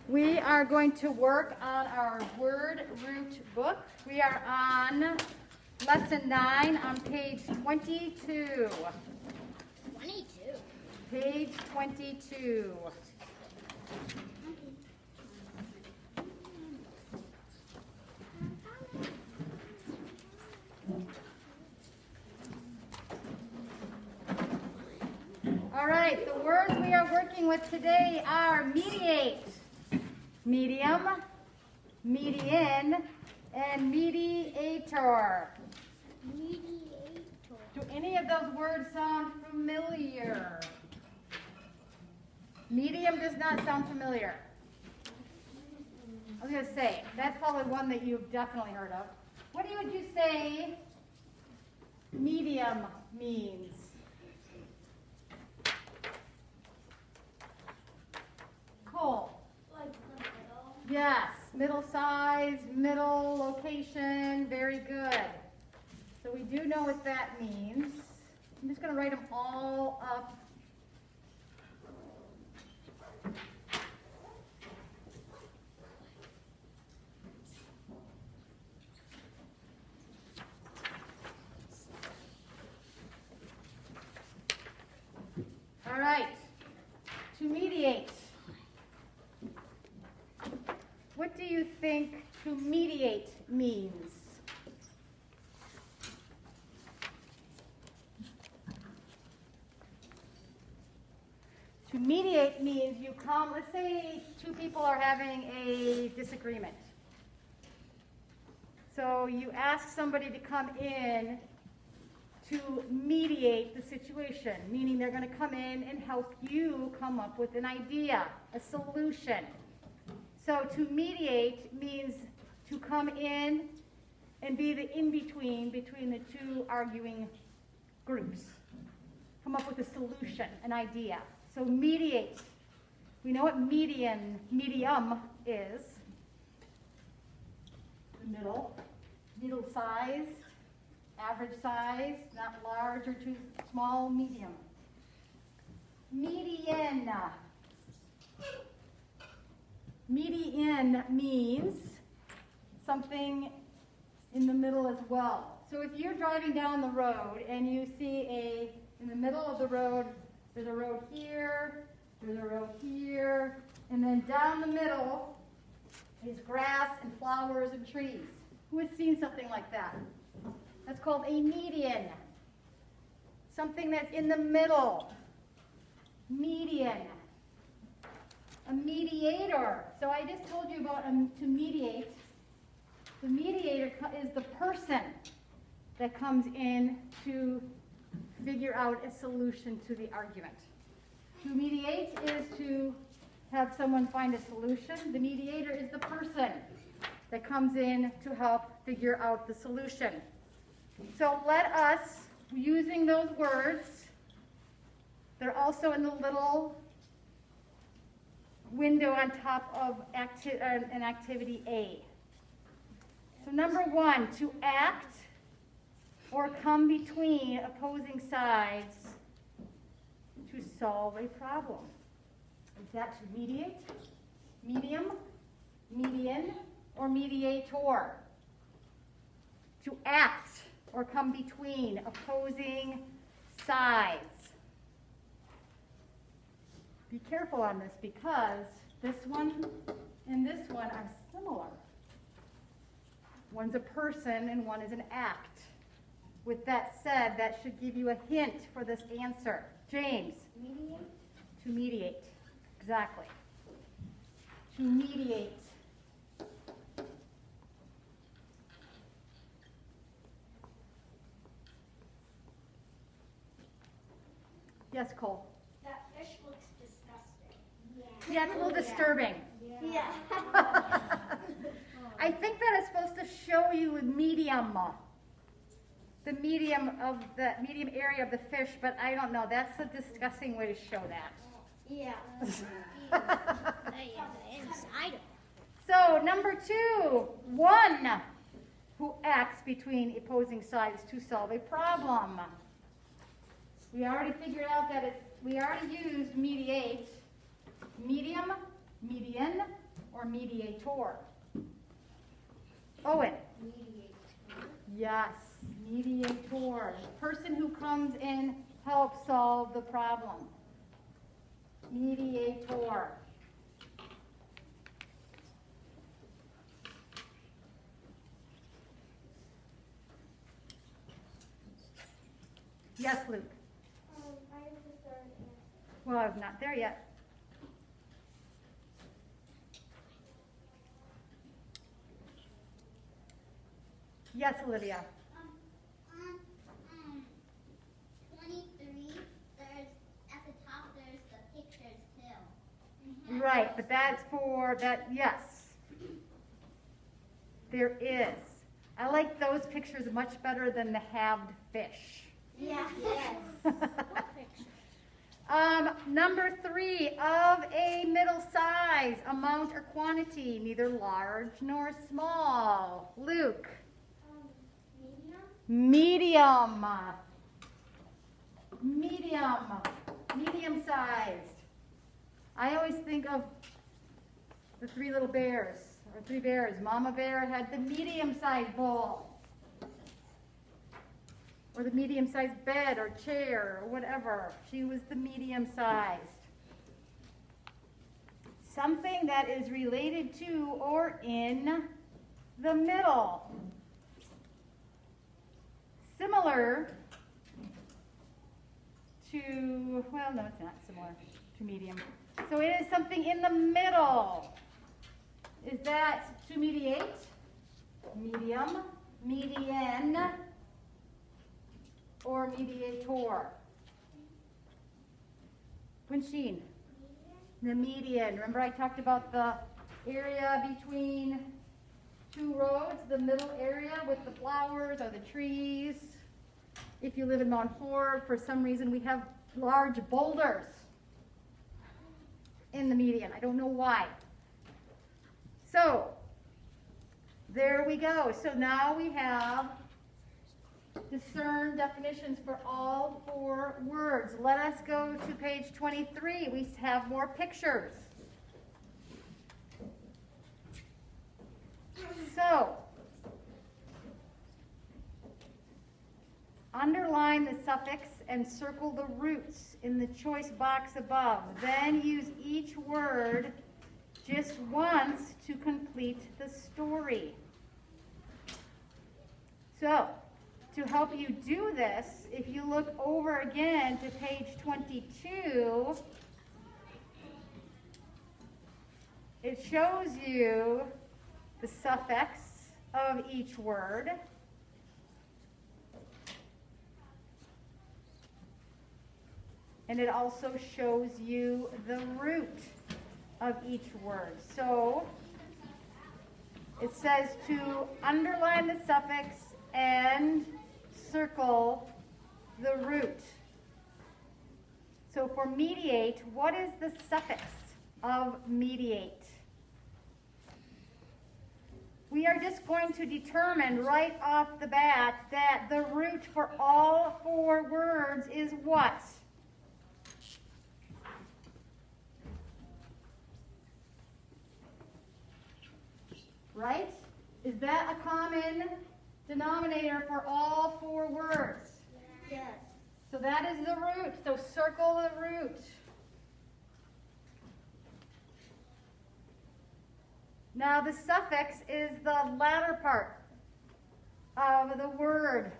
We are going to work on our word root book. We are on lesson 9 on page 22. 22. Page 22. All right, the words we are working with today are mediate, medium, median, and mediator. Mediator. Do any of those words sound familiar? Medium does not sound familiar. I was going to say, that's probably one that you've definitely heard of. What would you say medium means? Cole. Like the middle. Yes, middle size, middle location, very good. So we do know what that means. I'm just going to write them all up. All right, to mediate. What do you think to mediate means? To mediate means you come, let's say two people are having a disagreement. So you ask somebody to come in to mediate the situation, meaning they're going to come in and help you come up with an idea, a solution. So to mediate means to come in and be the in-between between the two arguing groups. Come up with a solution, an idea. So mediate. We know what medium is. The middle size, average size, not large or too small, medium. Median. Median means something in the middle as well. So if you're driving down the road and you see in the middle of the road, there's a road here, there's a road here, and then down the middle is grass and flowers and trees. Who has seen something like that? That's called a median. Something that's in the middle. Median. A mediator. So I just told you about to mediate. The mediator is the person that comes in to figure out a solution to the argument. To mediate is to have someone find a solution. The mediator is the person that comes in to help figure out the solution. So let us, using those words, they're also in the little window on top of an activity A. So number 1, to act or come between opposing sides to solve a problem. Is that to mediate, medium, median, or mediator? To act or come between opposing sides. Be careful on this because this one and this one are similar. One's a person and one is an act. With that said, that should give you a hint for this answer. James? Mediate. To mediate. Exactly. To mediate. Yes, Cole? That fish looks disgusting. Yeah, it's a little disturbing. Yeah. I think that is supposed to show you medium. The medium area of the fish, but I don't know. That's a disgusting way to show that. Yeah. The inside of it. So number 2, one who acts between opposing sides to solve a problem. We already figured out that we already used mediate, medium, median, or mediator? Owen. Mediator. Yes, mediator. The person who comes in helps solve the problem. Mediator. Yes, Luke. I have the third answer. Well, I'm not there yet. Yes, Olivia. On 23, there's at the top there's the pictures too. Right, but that's for that, yes. There is. I like those pictures much better than the halved fish. Yeah. Yes. What picture? Number 3, of a middle size, amount or quantity, neither large nor small. Luke. Medium. Medium sized. I always think of the 3 little bears, or 3 bears. Mama bear had the medium sized bowl, or the medium sized bed or chair or whatever. She was the medium sized. Something that is related to or in the middle. Similar to, well, no, it's not similar to medium. So it is something in the middle. Is that to mediate? Medium, median, or mediator? Winsheen. The median. Remember I talked about the area between 2 roads, the middle area with the flowers or the trees. If you live in Mount Horeb, for some reason we have large boulders in the median. I don't know why. So, there we go. So now we have discern definitions for all 4 words. Let us go to page 23. We have more pictures. So, underline the suffix and circle the roots in the choice box above. Then use each word just once to complete the story. So, to help you do this, if you look over again to page 22, it shows you the suffix of each word. And it also shows you the root of each word. So it says to underline the suffix and circle the root. So for mediate, what is the suffix of mediate? We are just going to determine right off the bat that the root for all 4 words is what? Right? Is that a common denominator for all 4 words? Yes. So that is the root. So circle the root. Now the suffix is the latter part of the word.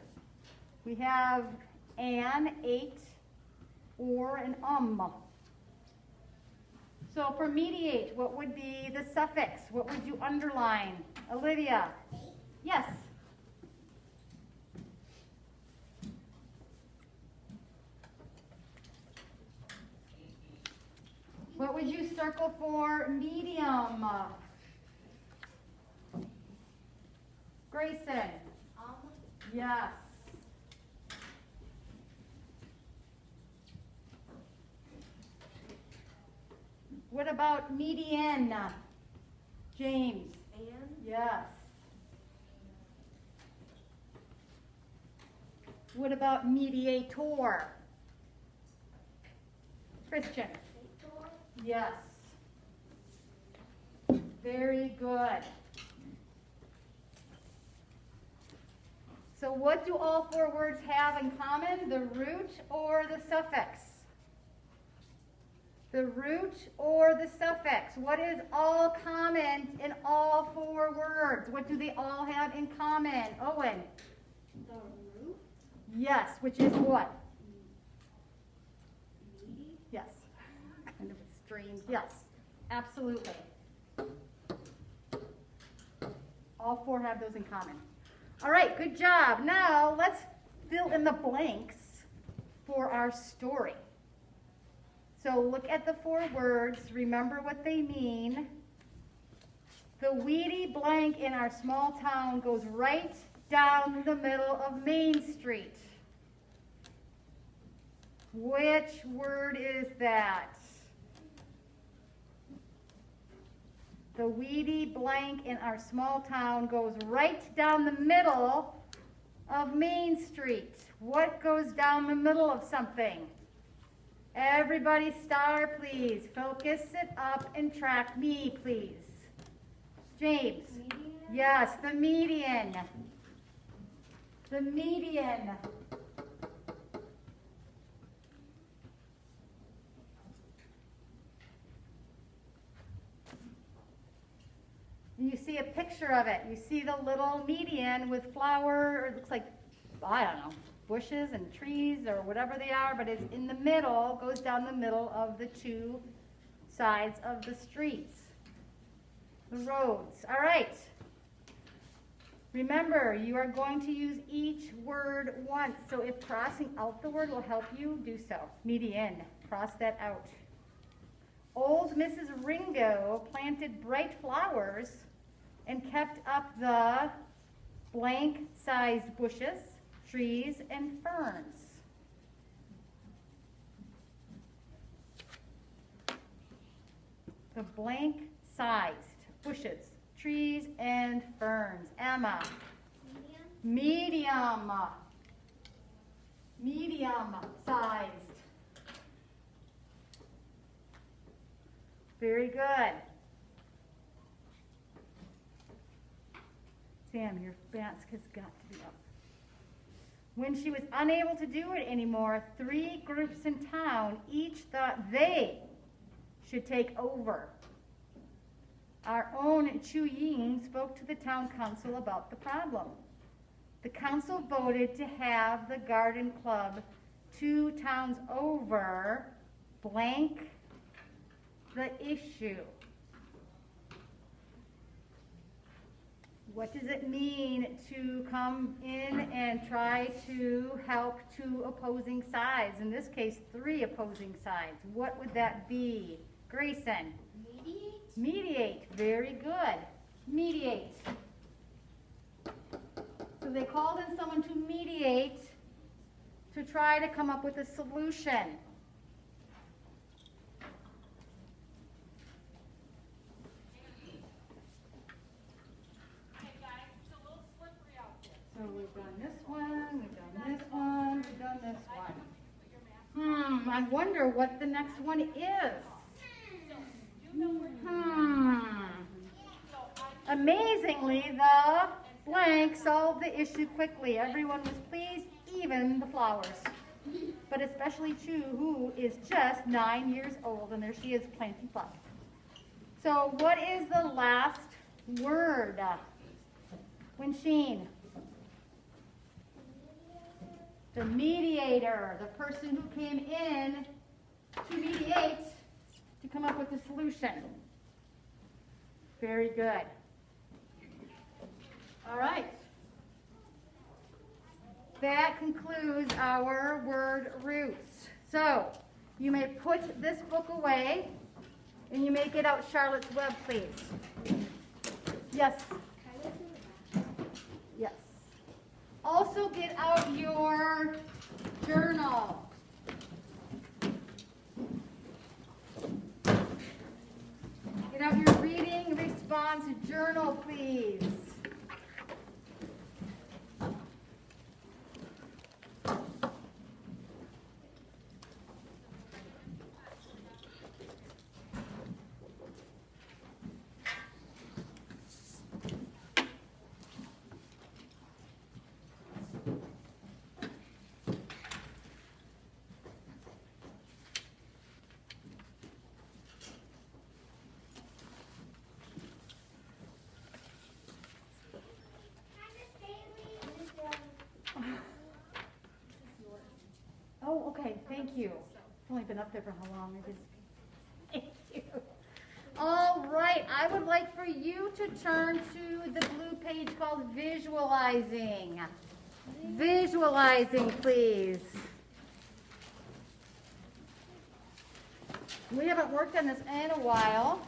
We have an, ate, or an So for mediate, what would be the suffix? What would you underline? Olivia? Yes. What would you circle for medium? Grayson? Yes. What about median? James? And? Yes. What about mediator? Christian? Yes. Very good. So what do all four words have in common? The root or the suffix? The root or the suffix? What is all common in all four words? What do they all have in common? Owen? The root. Yes, which is what? Meaty. Yes. Kind of strange. Yes, absolutely. All four have those in common. All right, good job. Now let's fill in the blanks for our story. So look at the four words, remember what they mean. The weedy blank in our small town goes right down the middle of Main Street. Which word is that? The weedy blank in our small town goes right down the middle of Main Street. What goes down the middle of something? Everybody star, please. Focus it up and track me, please. James. Median. Yes, the median. The median. You see a picture of it. You see the little median with flower, or it looks like, I don't know, bushes and trees or whatever they are, but it's in the middle, goes down the middle of the two sides of the streets, the roads. All right. Remember, you are going to use each word once, so if crossing out the word will help you, do so. Median, cross that out. Old Mrs. Ringo planted bright flowers and kept up the blank-sized bushes, trees, and ferns. The blank-sized bushes, trees, and ferns. Emma. Medium. Medium. Medium-sized. Very good. Sam, your mask has got to be up. When she was unable to do it anymore, 3 groups in town each thought they should take over. Our own Chu Ying spoke to the town council about the problem. The council voted to have the garden club 2 towns over blank the issue. What does it mean to come in and try to help 2 opposing sides? In this case, 3 opposing sides. What would that be? Grayson. Mediate. Mediate. Very good. Mediate. So they called in someone to mediate to try to come up with a solution. So we've done this one, we've done this one, we've done this one. I wonder what the next one is. Amazingly, the blank solved the issue quickly. Everyone was pleased, even the flowers. But especially Chu, who is just 9 years old, and there she is planting flowers. So what is the last word? Wenxin. The mediator, the person who came in to mediate to come up with a solution. Very good. All right. That concludes our word roots. So you may put this book away and you may get out Charlotte's Web, please. Yes. Yes. Also get out your journal. Get out your reading response journal, please. Thank you. I've only been up there for how long? Thank you. All right, I would like for you to turn to the blue page called Visualizing. Visualizing, please. We haven't worked on this in a while.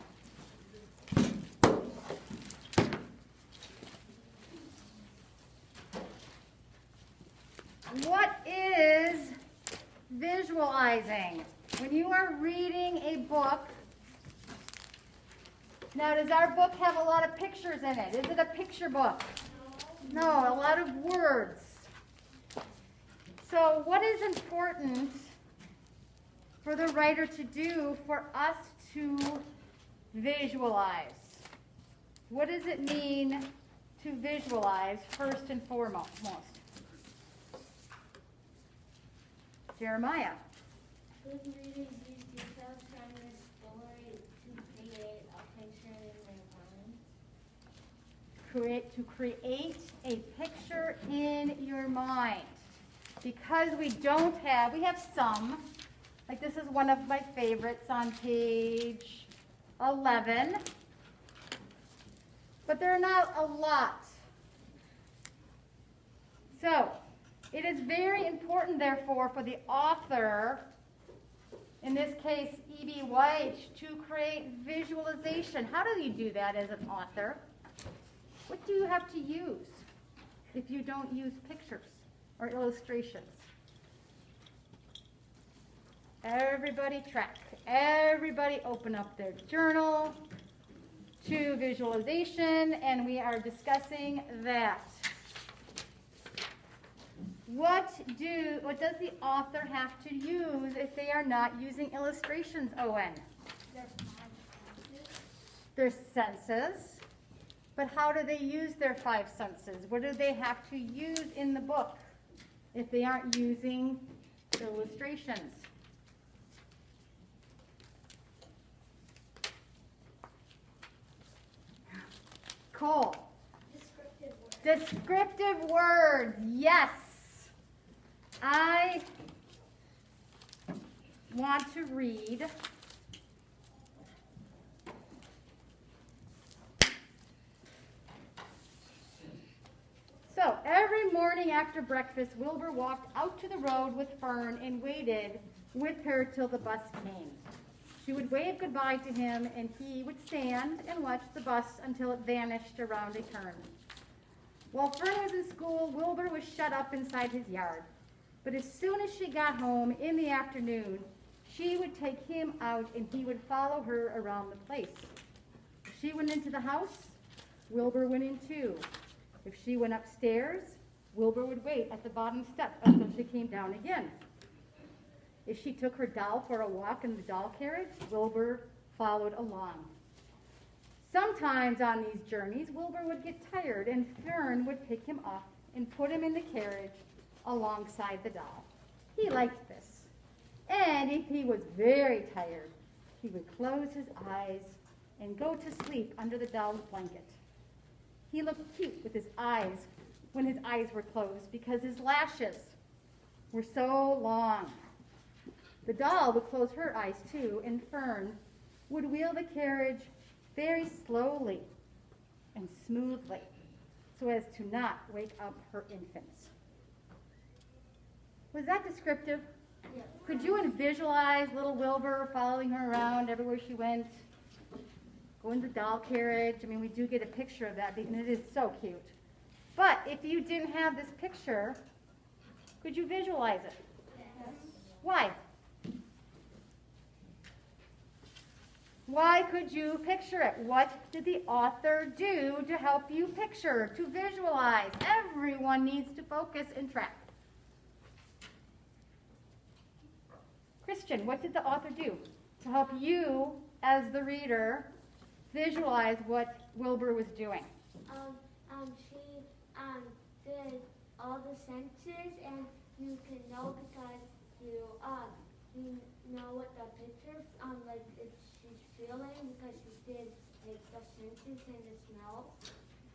What is visualizing? When you are reading a book, now does our book have a lot of pictures in it? Is it a picture book? No, a lot of words. So what is important for the writer to do for us to visualize? What does it mean to visualize first and foremost? Jeremiah. Good readers use details from the story to create a picture in their mind. To create a picture in your mind. Because we have some, like this is one of my favorites on page 11, but there are not a lot. So, it is very important, therefore, for the author, in this case, E.B. White, to create visualization. How do you do that as an author? What do you have to use if you don't use pictures or illustrations? Everybody track. Everybody open up their journal to visualization, and we are discussing that. What does the author have to use if they are not using illustrations, Owen? Their senses. But how do they use their five senses? What do they have to use in the book if they aren't using illustrations? Cole. Descriptive words. Descriptive words, yes. I want to read So, every morning after breakfast, Wilbur walked out to the road with Fern and waited with her till the bus came. She would wave goodbye to him, and he would stand and watch the bus until it vanished around a turn. While Fern was in school, Wilbur was shut up inside his yard. But as soon as she got home in the afternoon, she would take him out and he would follow her around the place. If she went into the house, Wilbur went in too. If she went upstairs, Wilbur would wait at the bottom step until she came down again. If she took her doll for a walk in the doll carriage, Wilbur followed along. Sometimes on these journeys, Wilbur would get tired and Fern would pick him up and put him in the carriage alongside the doll. He liked this. And if he was very tired, he would close his eyes and go to sleep under the doll's blanket. He looked cute with his eyes when his eyes were closed because his lashes were so long. The doll would close her eyes too, and Fern would wheel the carriage very slowly and smoothly so as to not wake up her infants. Was that descriptive? Yeah. Could you visualize little Wilbur following her around everywhere she went? Go in the doll carriage. I mean, we do get a picture of that, and it is so cute. But if you didn't have this picture, could you visualize it? Yes. Why? Why could you picture it? What did the author do to help you picture, to visualize? Everyone needs to focus and track. Christian, what did the author do to help you, as the reader, visualize what Wilbur was doing? She did all the senses, and you can know because you know what the picture like she's feeling because she did like the senses and the smells.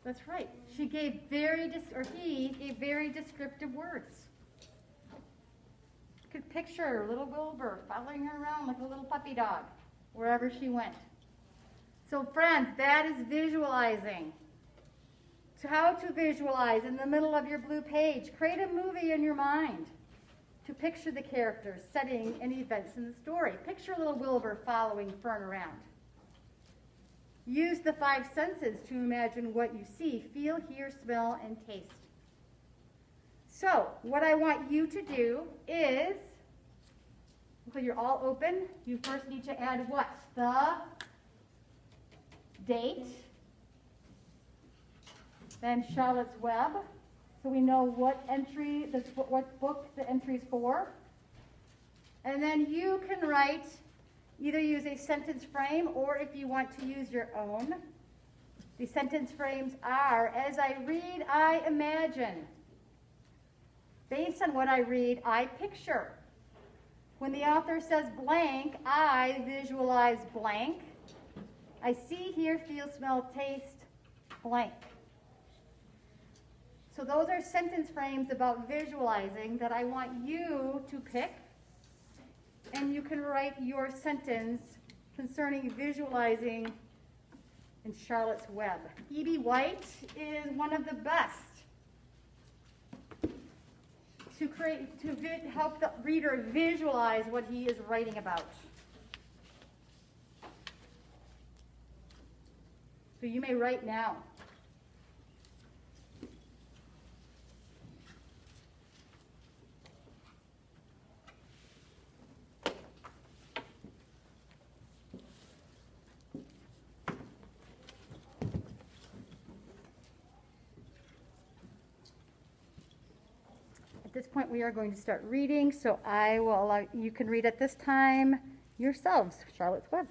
That's right. She gave he gave very descriptive words. could picture little Wilbur following her around like a little puppy dog wherever she went. So friends, that is visualizing. So how to visualize in the middle of your blue page. Create a movie in your mind to picture the characters, setting, and events in the story. Picture little Wilbur following Fern around. Use the 5 senses to imagine what you see, feel, hear, smell, and taste. So, what I want you to do is, until you're all open, you first need to add what? The date, then Charlotte's Web, so we know what entry, what book the entry's for. And then you can write, either use a sentence frame, or if you want to use your own. The sentence frames are, as I read, I imagine. Based on what I read, I picture. When the author says blank, I visualize blank. I see, hear, feel, smell, taste, blank. So those are sentence frames about visualizing that I want you to pick. And you can write your sentence concerning visualizing in Charlotte's Web. E.B. White is one of the best to help the reader visualize what he is writing about. So you may write now. At this point, we are going to start reading, so I will allow you can read at this time yourselves, Charlotte's Web.